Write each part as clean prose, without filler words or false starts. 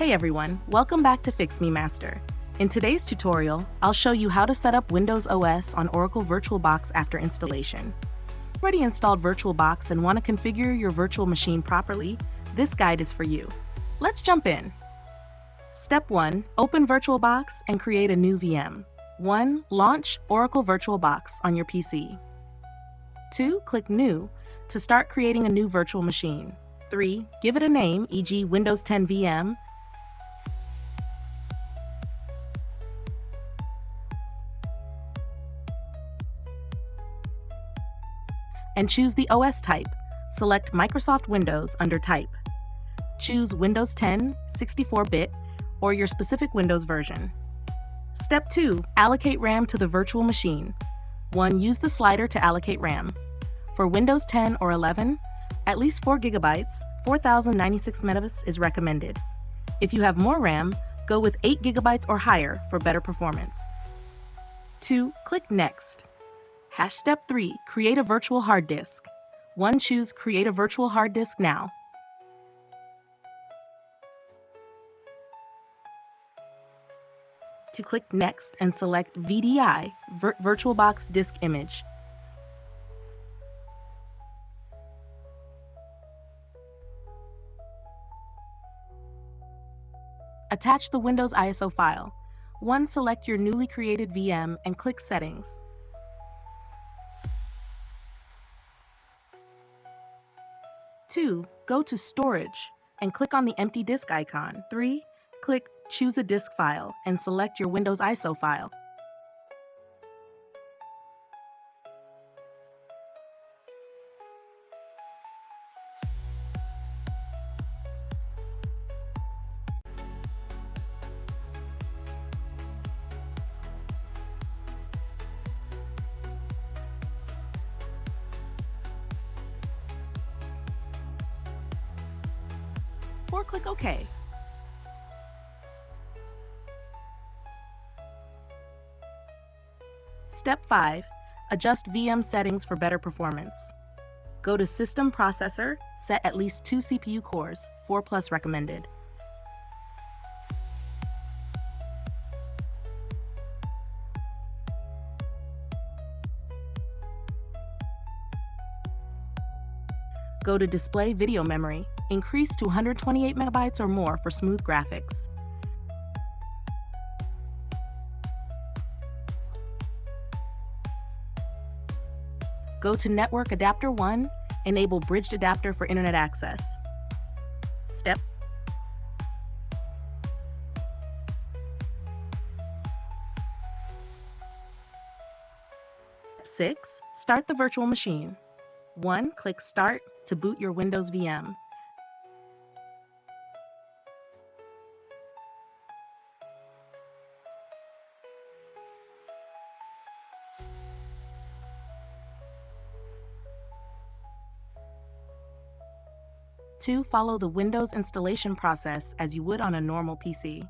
Hey everyone, welcome back to Fix Me Master. In today's tutorial, I'll show you how to set up Windows OS on Oracle VirtualBox after installation. Already installed VirtualBox and want to configure your virtual machine properly? This guide is for you. Let's jump in. Step 1. Open VirtualBox and create a new VM. 1. Launch Oracle VirtualBox on your PC. 2. Click New to start creating a new virtual machine. 3. Give it a name, e.g. Windows 10 VM. And choose the OS type. Select Microsoft Windows under Type. Choose Windows 10, 64-bit, or your specific Windows version. Step 2. Allocate RAM to the virtual machine. 1. Use the slider to allocate RAM. For Windows 10 or 11, at least 4 GB, 4096 MB is recommended. If you have more RAM, go with 8 GB or higher for better performance. 2. Click Next. Step 3. Create a virtual hard disk. 1. Choose Create a virtual hard disk now. To click Next and select VDI, VirtualBox Disk Image. Attach the Windows ISO file. 1. Select your newly created VM and click Settings. 2. Go to Storage and click on the empty disk icon. 3. Click Choose a disk file and select your Windows ISO file. Or click OK. Step 5. Adjust VM settings for better performance. Go to System Processor, set at least 2 CPU cores, 4+ recommended. Go to Display Video Memory, increase to 128 MB or more for smooth graphics. Go to Network Adapter 1, enable Bridged Adapter for internet access. Step 6. Start the virtual machine. 1. Click Start to boot your Windows VM. Two. Follow the Windows installation process as you would on a normal PC.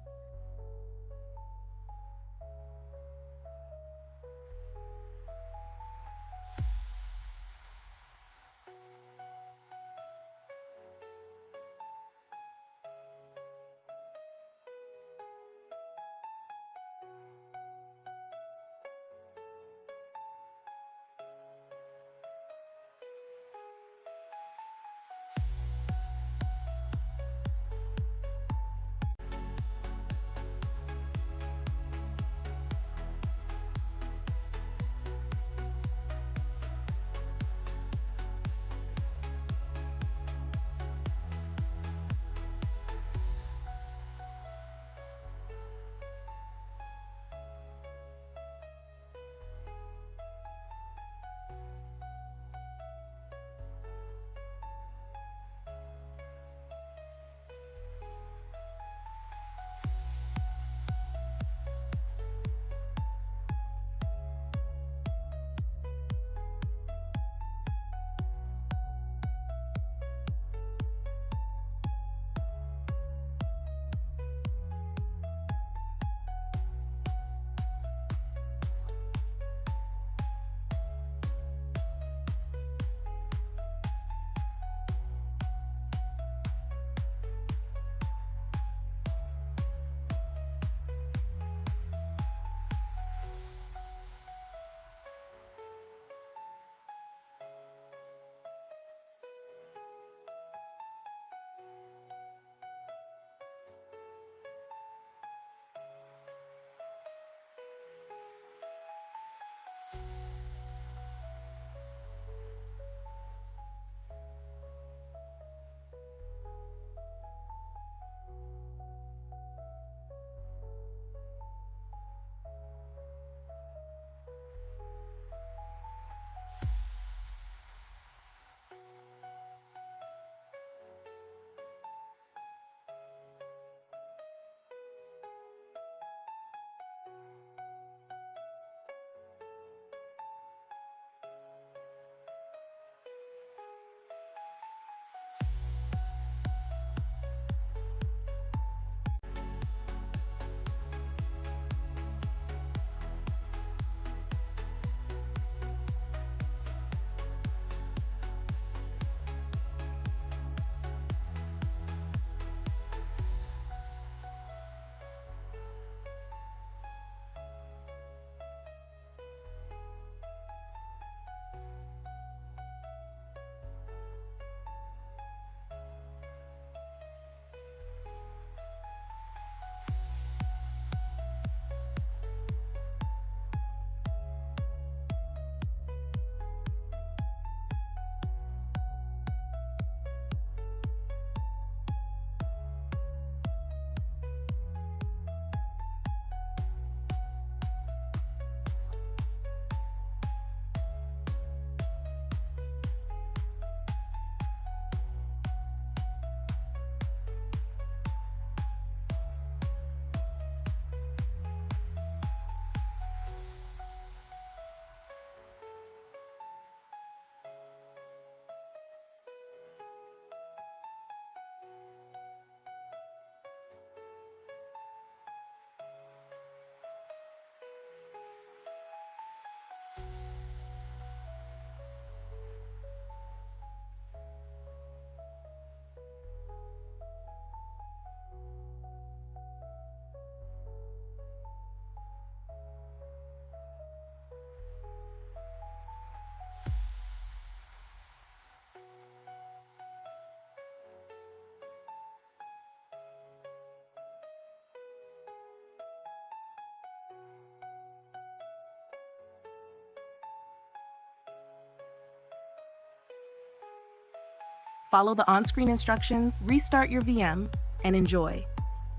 Follow the on-screen instructions, restart your VM, and enjoy.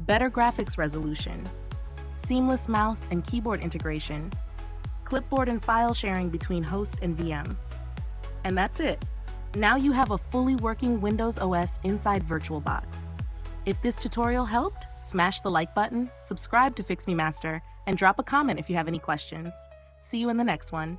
Better graphics resolution, seamless mouse and keyboard integration, clipboard and file sharing between host and VM. And that's it. Now you have a fully working Windows OS inside VirtualBox. If this tutorial helped, smash the like button, subscribe to Fix Me Master, and drop a comment if you have any questions. See you in the next one.